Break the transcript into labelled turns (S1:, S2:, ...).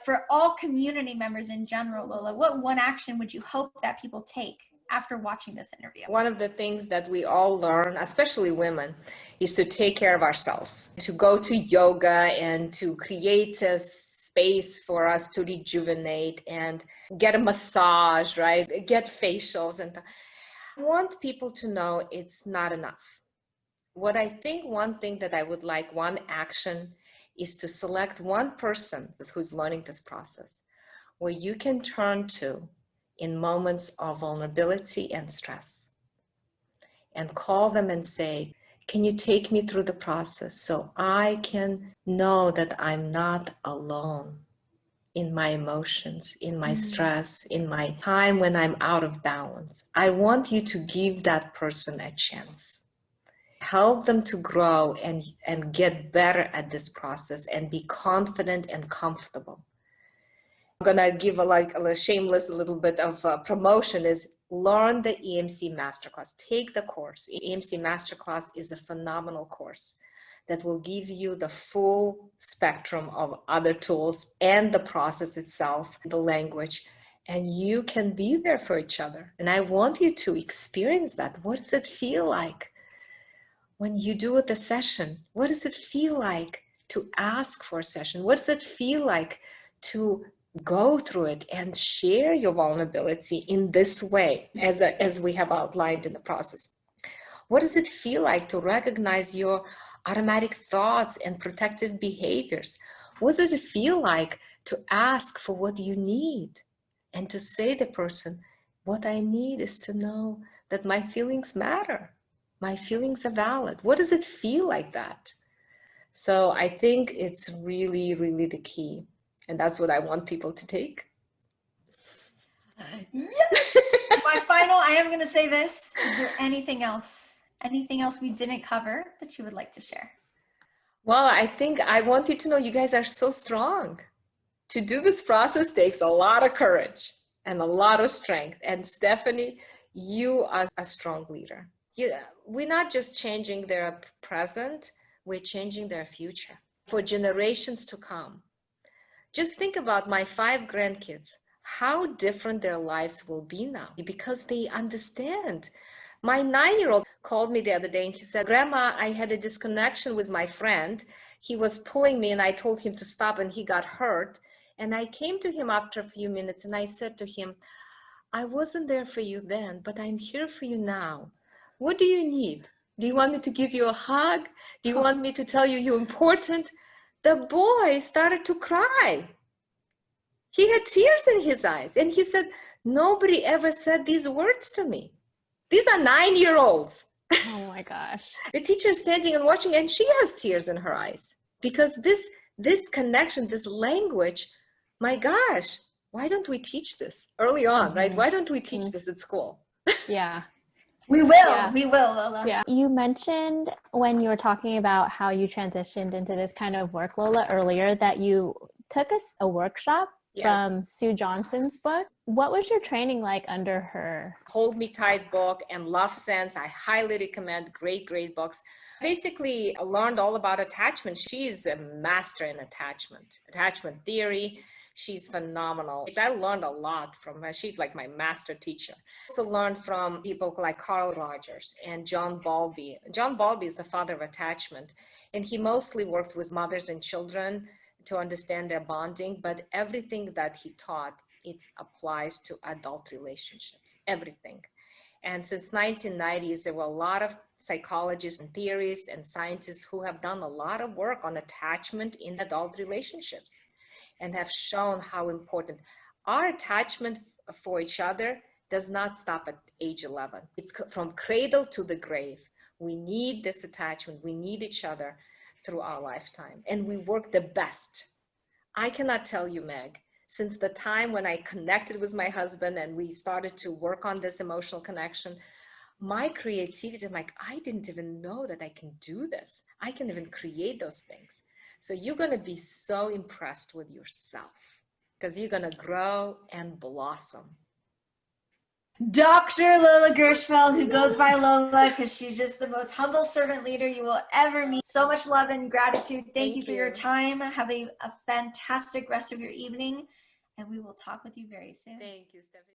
S1: For all community members in general, Lola, what one action would you hope that people take after watching this interview?
S2: One of the things that we all learn, especially women, is to take care of ourselves, to go to yoga and to create a space for us to rejuvenate and get a massage, right? Get facials. And I want people to know it's not enough. What I think, one thing that I would like, one action, is to select one person who's learning this process where you can turn to in moments of vulnerability and stress, and call them and say, can you take me through the process so I can know that I'm not alone in my emotions, in my stress, in my time when I'm out of balance? I want you to give that person a chance. Help them to grow and get better at this process and be confident and comfortable. I'm gonna give a shameless little bit of promotion is learn the EmC Masterclass. Take the course. EmC Masterclass is a phenomenal course that will give you the full spectrum of other tools and the process itself, the language, and you can be there for each other. And I want you to experience that. What does it feel like when you do the session? What does it feel like to ask for a session? What does it feel like to go through it and share your vulnerability in this way, as we have outlined in the process? What does it feel like to recognize your automatic thoughts and protective behaviors? What does it feel like to ask for what you need and to say to the person, what I need is to know that my feelings matter. My feelings are valid. What does it feel like that? So I think it's really, really the key. And that's what I want people to take.
S1: Yes! My final, I am going to say this. Is there anything else we didn't cover that you would like to share?
S2: Well, I think I want you to know you guys are so strong. To do this process takes a lot of courage and a lot of strength. And Stephanie, you are a strong leader. We're not just changing their present, we're changing their future for generations to come. Just think about my 5 grandkids, how different their lives will be now because they understand. My 9-year-old called me the other day and he said, Grandma, I had a disconnection with my friend. He was pulling me and I told him to stop and he got hurt. And I came to him after a few minutes and I said to him, I wasn't there for you then, but I'm here for you now. What do you need? Do you want me to give you a hug? Do you want me to tell you you're important? The boy started to cry. He had tears in his eyes. And he said, nobody ever said these words to me. These are 9-year-olds.
S3: Oh my gosh.
S2: The teacher is standing and watching, and she has tears in her eyes. Because this connection, this language, my gosh, why don't we teach this early on, right? Why don't we teach this at school?
S3: Yeah.
S1: We will, Lola.
S3: Yeah. You mentioned when you were talking about how you transitioned into this kind of work, Lola, earlier, that you took a workshop from Sue Johnson's book. What was your training like under her?
S2: Hold Me Tight book and Love Sense. I highly recommend. Great books. Basically, I learned all about attachment. She's a master in attachment theory. She's phenomenal. I learned a lot from her. She's like my master teacher. I also learned from people like Carl Rogers and John Bowlby. John Bowlby is the father of attachment, and he mostly worked with mothers and children to understand their bonding, but everything that he taught, it applies to adult relationships, everything. And since 1990s, there were a lot of psychologists and theorists and scientists who have done a lot of work on attachment in adult relationships and have shown how important our attachment for each other does not stop at age 11. It's from cradle to the grave. We need this attachment. We need each other through our lifetime, and we work the best. I cannot tell you, Meg, since the time when I connected with my husband and we started to work on this emotional connection, my creativity, I'm like, I didn't even know that I can do this. I can even create those things. So you're going to be so impressed with yourself because you're going to grow and blossom.
S1: Dr. Lola Gershfeld, who goes by Lola because she's just the most humble servant leader you will ever meet. So much love and gratitude. Thank you for your time. Have a fantastic rest of your evening, and we will talk with you very soon.
S2: Thank you, Stephanie.